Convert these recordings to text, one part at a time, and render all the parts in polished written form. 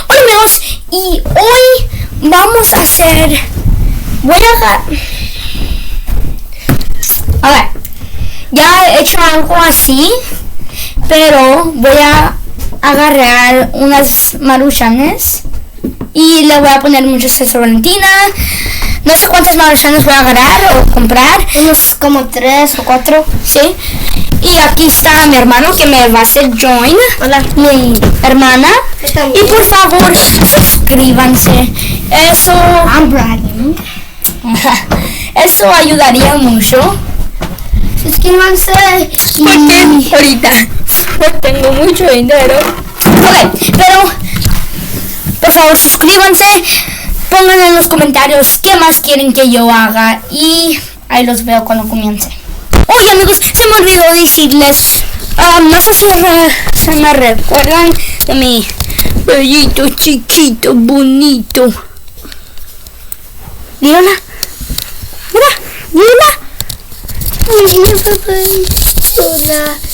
Hola amigos, y hoy vamos a hacer... A ver, ya he hecho algo así, pero voy a agarrar unas maruchanes y le voy a poner muchos Salsa Valentina. No sé cuántas maruchanes voy a agarrar o comprar. Unos como 3 o 4. Sí. Y aquí está mi hermano que me va a hacer join. Hola. Mi hermana. Y por favor, suscríbanse. Eso... I'm bragging. Eso ayudaría mucho. Suscríbanse. Porque ahorita no tengo mucho dinero. Ok, pero por favor suscríbanse. Pongan en los comentarios qué más quieren que yo haga. Y ahí los veo cuando comience. Oye amigos, se me olvidó decirles. No sé si se me recuerdan de mi bellito, chiquito, bonito. Viola. Mira, Viola.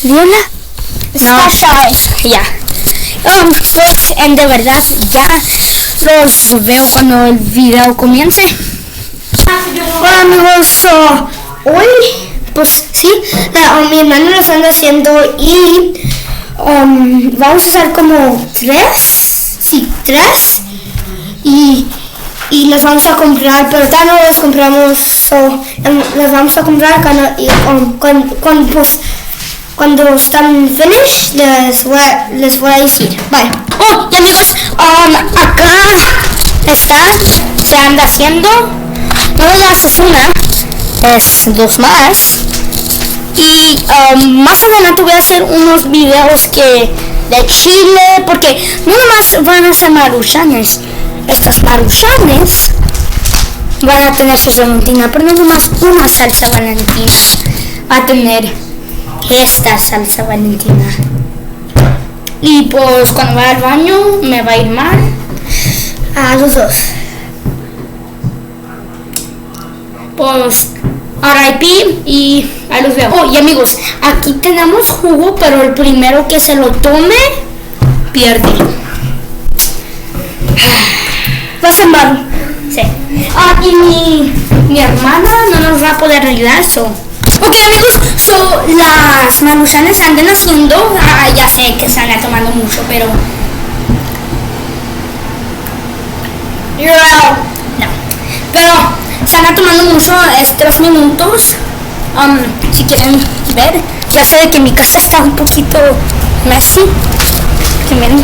Viola. Special. Ya. De verdad, ya los veo cuando el video comience. Hola amigos, hoy pues sí, mi hermano lo están haciendo y vamos a hacer como 3 y los vamos a comprar, pero ya no los compramos, los vamos a comprar cuando están finished les voy a decir. Vale. Oh, y amigos, acá se anda haciendo, no es una, es 2 más. Y más adelante voy a hacer unos videos de chile, porque no nomás van a ser maruchanes. Estas maruchanes van a tener salsa valentina, pero no nomás una salsa valentina. Va a tener esta salsa valentina. Y pues cuando vaya al baño me va a ir mal. A los dos. Pues RIP y ahí los veo. Oh, y amigos, aquí tenemos jugo, pero el primero que se lo tome pierde. Va a ser malo. Sí. Y mi hermana no nos va a poder ayudar, Ok amigos, las maruchanes andan haciendo, ya sé que se anda tomando mucho, pero... You're out. No. Pero se anda tomando mucho, es 3 minutos. Si quieren ver, ya sé que mi casa está un poquito messy. Que miren.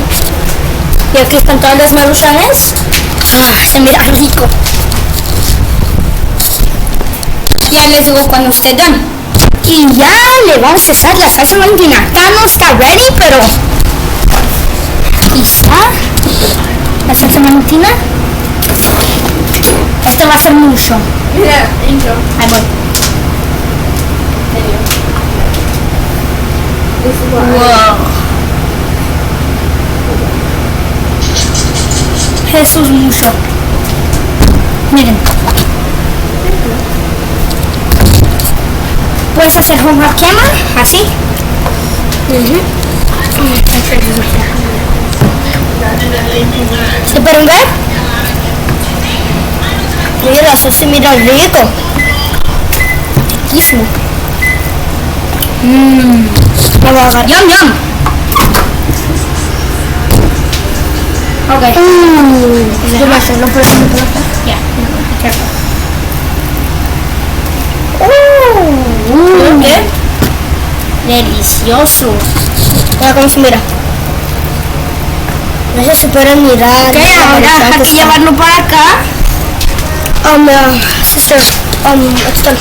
Y aquí están todas las maruchanes. Se mira rico. Ya les digo cuando esté done. Y ya le vamos a echar la salsa valentina. Ya no está ready, pero aquí está la salsa valentina. Esto va a ser mucho. Mira, intro. Ahí voy. Wow. Eso es mucho. Miren. Puedes hacer home quema, así. ¿Se pueden ver? Mira, eso se mira rico. Riquísimo. Yum, yum. Ok. Yo voy a hacerlo por aquí. Yeah, careful. ¿Qué? Delicioso. Mira cómo se mira. No se pueden mirar. Ok, ahora hay que llevarlo para acá. Sister, it's done.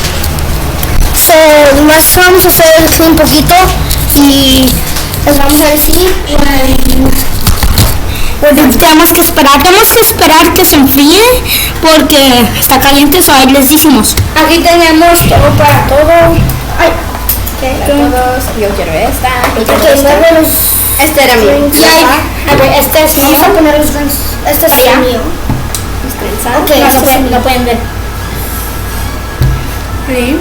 So, nomás vamos a hacer un poquito y les vamos a decir. Tenemos que esperar que se enfríe porque está caliente, eso ahí les decimos. Aquí tenemos todo para todo. Ay. Todos, yo quiero esta, yo quiero Ok, esta. muévelos. Este era mío. Sí, A ver, este es vamos a mío. poner los guns. Este es Allá. mío. Ok, No, este es mío. no pueden ver. Sí.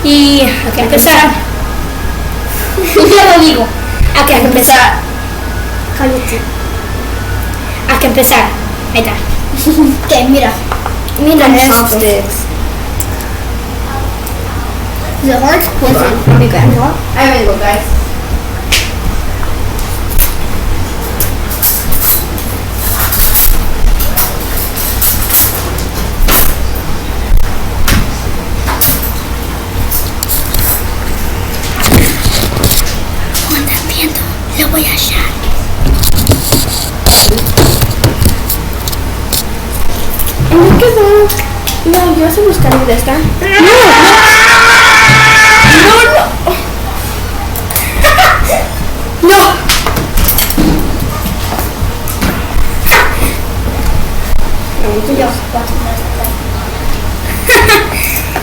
Y hay que empezar. Yo lo digo. Hay que empezar. Cállate. que empezar. Ahí está. Ok, mira. Mira Con esto. chopsticks. Is it hard? Okay. Ahí vengo, guys. Cuando viendo, le voy a echar. ¿En qué quedó? No, yo sé buscar de esta. No. Yo.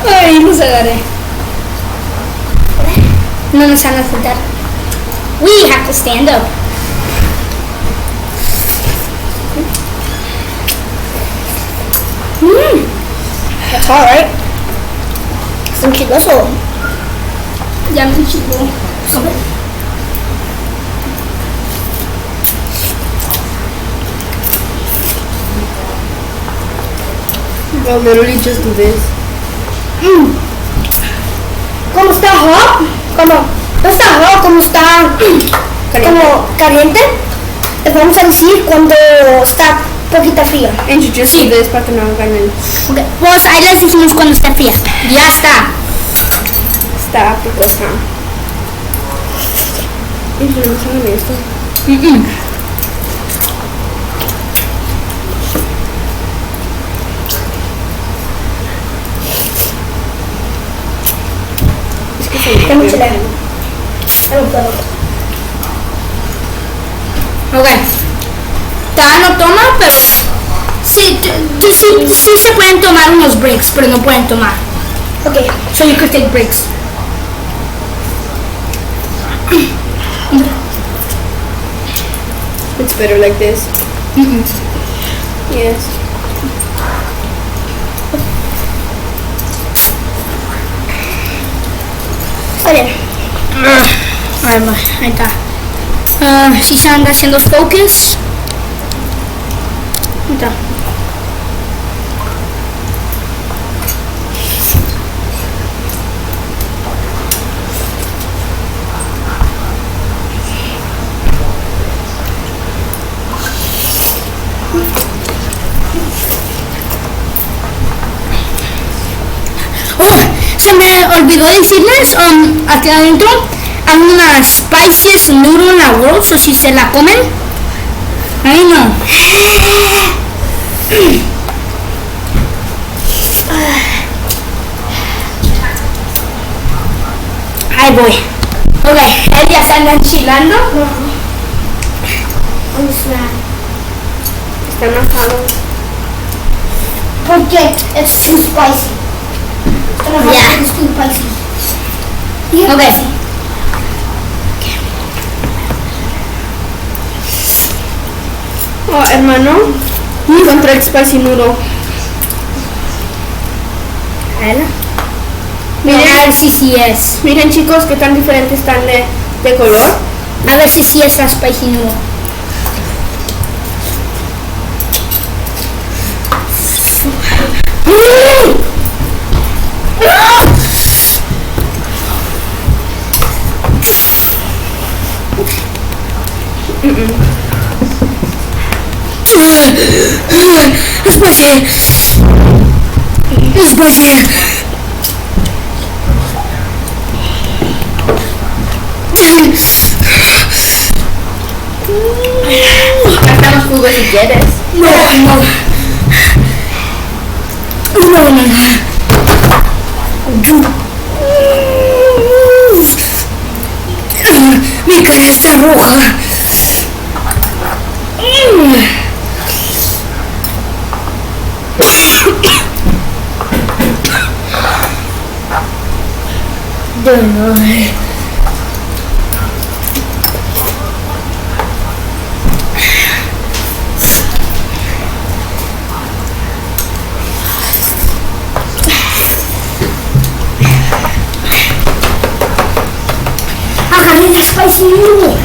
Ay, nos agarré. No nos van a soltar. We have to stand up. That's all right. Es un chiloso. Ya me chingó. Bro, literally just do this. ¿Cómo está hot? ¿Cómo? No está hot, como está como caliente. Les vamos a decir cuando está poquita fría. Introduce this para que no hagan el... Okay. Pues ahí les decimos cuando esté fría. Ya está. Está picosa. Introducen esto. Es que se Está muy chileno. No puedo. Ok. Todavía no toma, pero sí, sí se pueden tomar unos breaks, pero no pueden tomar. Ok. So you could take breaks. It's better like this. Yes. Oye, Ahí va, ahí está. Si se anda haciendo focus. Ahí está. Oh, se me olvidó decirles, aquí adentro hay una spiciest noodle in the world, so si se la comen, ay no. Ahí voy. Ok, ellas andan chilando. ¿dónde está? Está enojado. Porque it's too spicy. Yeah. It's too spicy. Ok. Oh, hermano. Encontré el spicy noodle. Miren, a ver si sí es. Miren, chicos, qué tan diferentes están de color. A ver si sí es la spicy noodle. Spicy. Spicy. Gastamos jugo si quieres. No, no. No, no, no. Mi cara está roja. Agarré la spicy noodle.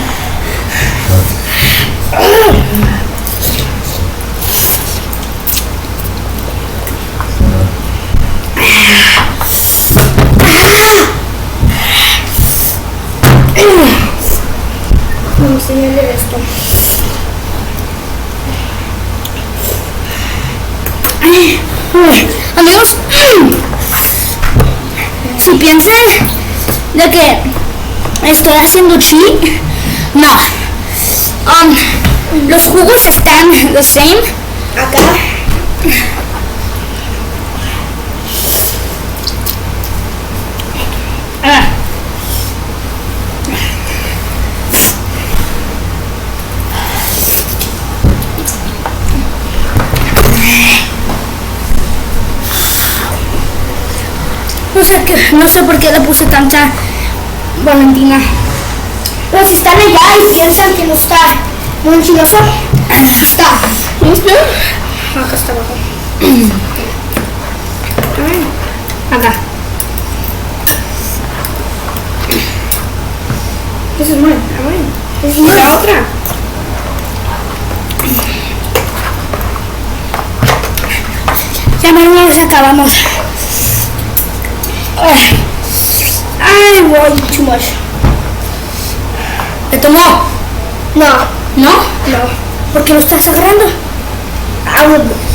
Amigos, si piensan de que estoy haciendo cheat, no. Los jugos están the same acá. No sé por qué le puse tanta Valentina. Pero si están allá y piensan que no está muy chiloso, está. Acá está abajo. Acá. This is mine. Es ¿Y la otra? Ya nos acabamos. I want too much. ¿Te tomó? No, ¿No? no. ¿Por qué lo estás agarrando?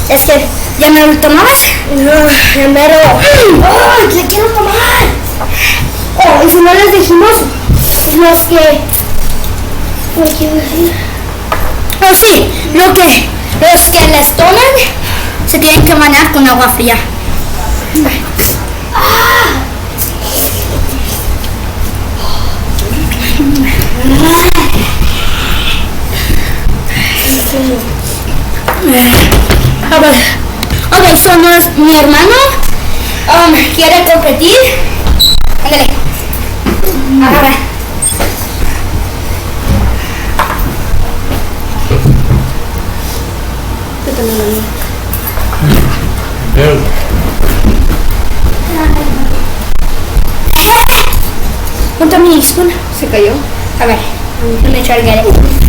Es que ¿Ya me lo tomabas? no, primero. ¡Oh! ¡Le quiero tomar! Oh, y si no les dijimos, los que. ¿Qué quiero decir? Oh, sí. Los que les toman se tienen que bañar con agua fría. A ver. Ok, somos mi hermano. ¿Quiere competir? Ándale. Agarra. ¿Cuánto mi spoon? Se cayó. A ver, let me try to get it.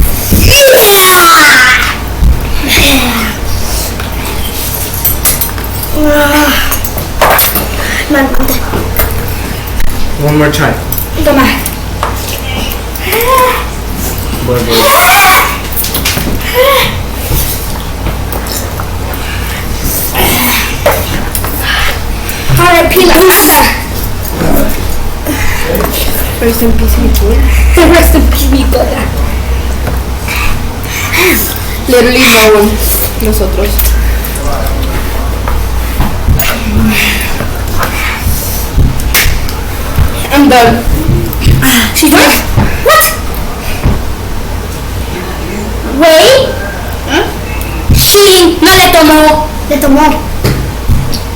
One more time. Toma. Ahora pila. Rest in peace, mi cola. Rest in peace, mi cola. Literally no one. Nosotros. I'm done. She's done? What? Wait. ¿Ah? She no le tomó. Le tomó.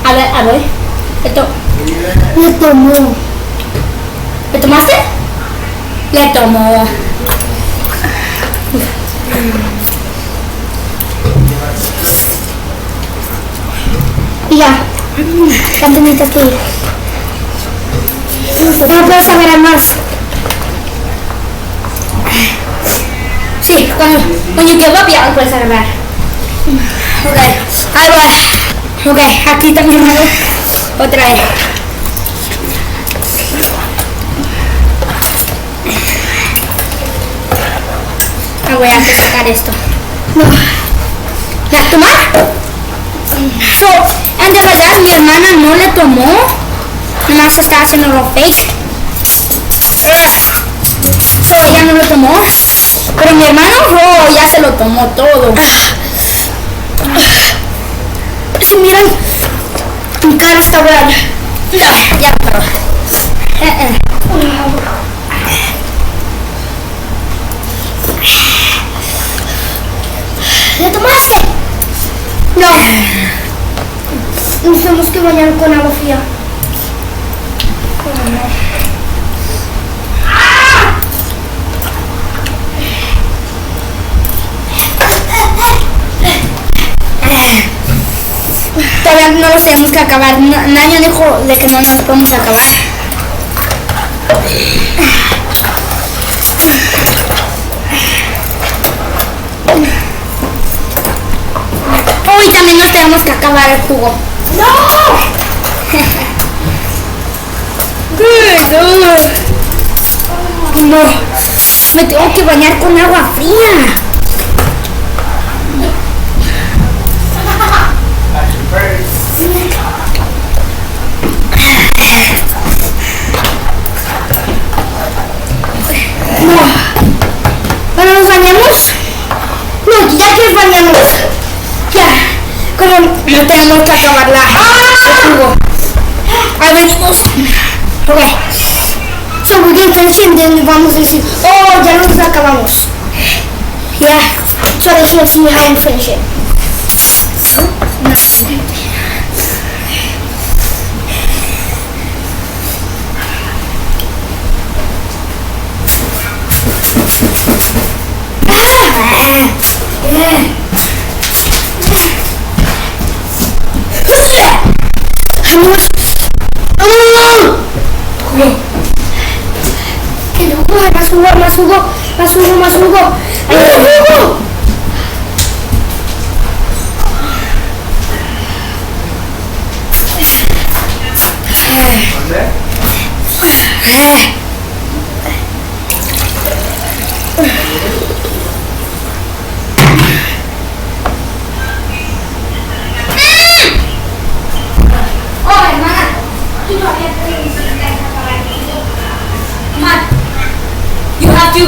A ver. Le tomó. ¿Le tomaste? Le tomó. Y ya. Ya te necesitas que ir. No puedes saber más. Sí, when you give up, ya lo puedes agarrar. Ok, ahí voy. Ok, aquí también hago otra vez. Voy a sacar esto. No. ¿La tomar? So, en de verdad mi hermana no le tomó. Nomás estaba haciendo lo fake. So, ella no lo tomó. Pero mi hermano, ya se lo tomó todo. Si miran, mi cara está brava. Ya, pero. ¿Le tomaste? No. Nos tenemos que bañar con agua fría. Todavía no los tenemos que acabar. Nadie dijo de que no nos podemos acabar. Hoy también nos tenemos que acabar el jugo. ¡No! No, me tengo que bañar con agua fría. no tenemos que acabar el jugo. Ahí venimos. Ok. So we're gonna finish it and then vamos a decir, oh, ya nos acabamos. Yeah. So they can't see how you finish it. Amigos, el jugo, más jugo, más jugo, más jugo, más jugo. ¡Hay jugo! Oh, hermana, tú todavía tienes que acabar. Come on. You have to.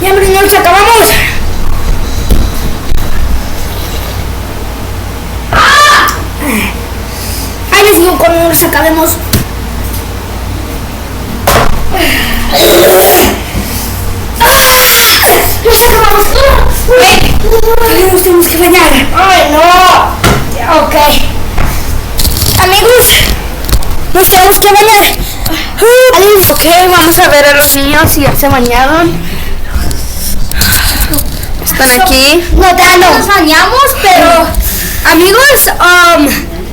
Ya, hombre, nos acabamos. Ahí les digo cuando nos acabemos. Nos acabamos. Nos tenemos que bañar. Ay, no. Ok. Amigos, nos tenemos que bañar. Adiós. Ok, vamos a ver a los niños si ya se bañaron. Están aquí. No, ya no. Nos bañamos, pero Amigos,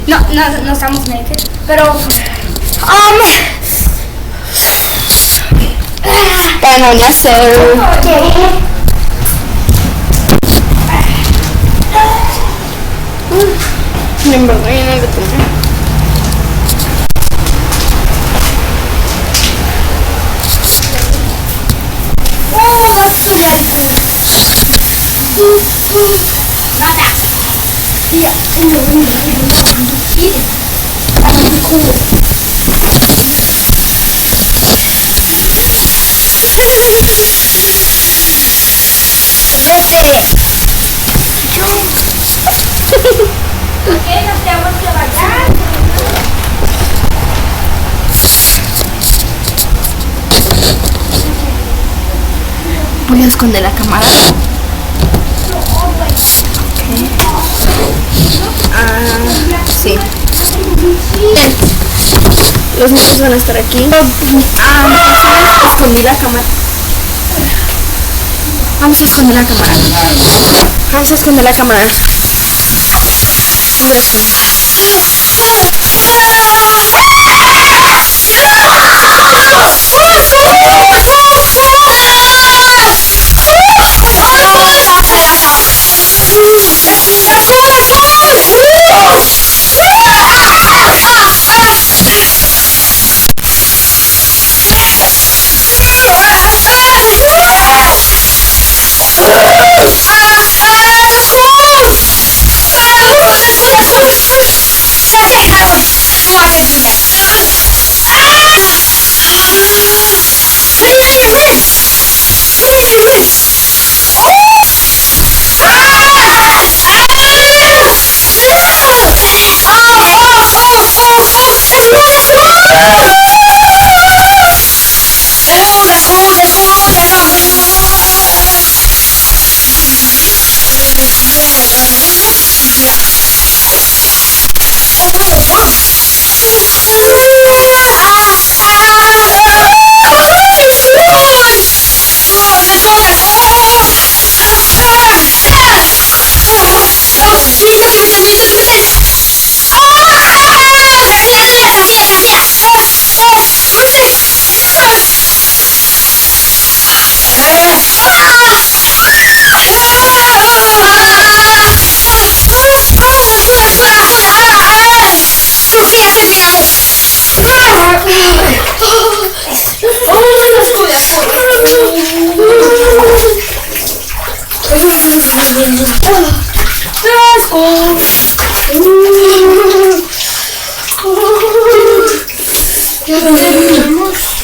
no estamos naked. Pero para bañarse. En verdad, yo no lo tomé. ¿Por qué nos tenemos que bañar? Voy a esconder la cámara. Sí. Los niños van a estar aquí. Escondí la cámara. Vamos a esconder la cámara. Vamos a esconder la cámara. Voy a esconder.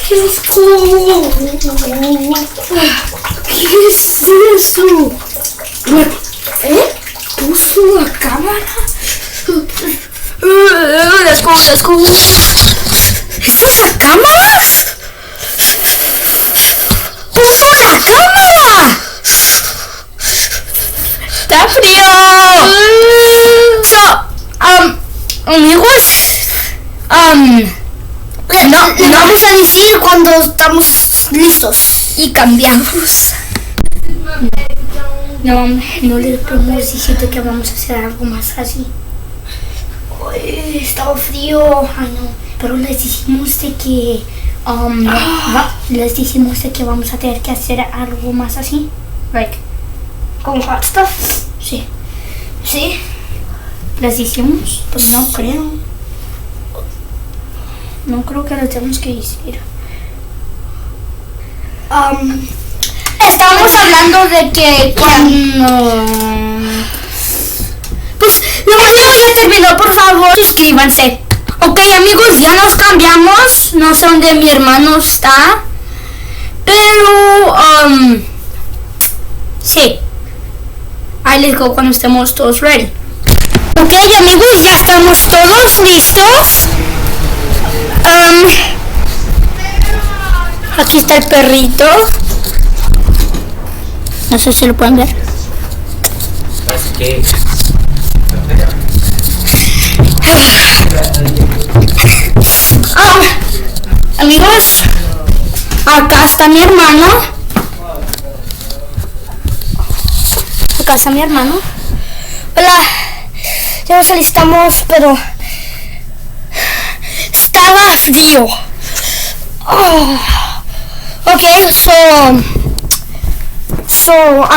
¡Qué asco! ¿Qué es eso? ¿Puso la cámara? Descubre. ¿Esta es la cámara? ¡Puso la cámara! Está frío. Amigos, No vamos a decir cuando estamos listos. y cambiamos. No les podemos decir que vamos a hacer algo más así. Ay, estaba frío. Ay, no, pero les dijimos de que les dijimos de que vamos a tener que hacer algo más así. Like, ¿Con hot stuff? sí, Sí. les dijimos, pues no creo. No creo que les tenemos que decir. Estamos hablando de que cuando... Pues la mañana ya terminó, por favor. Suscríbanse. Ok, amigos, ya nos cambiamos. No sé dónde mi hermano está. Pero, sí. Ahí les digo cuando estemos todos ready. Ok, amigos, ya estamos todos listos. Aquí está el perrito. No sé si lo pueden ver. Amigos, acá está mi hermano. Acá está mi hermano. Hola, ya nos alistamos, pero estaba frío. Ok,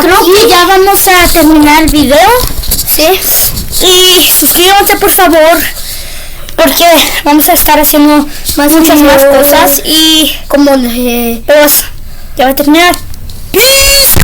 Creo que ya vamos a terminar el video. sí. Y suscríbanse, por favor, Porque vamos a estar haciendo muchas más cosas. y como Pero ya va a terminar. ¡Peace!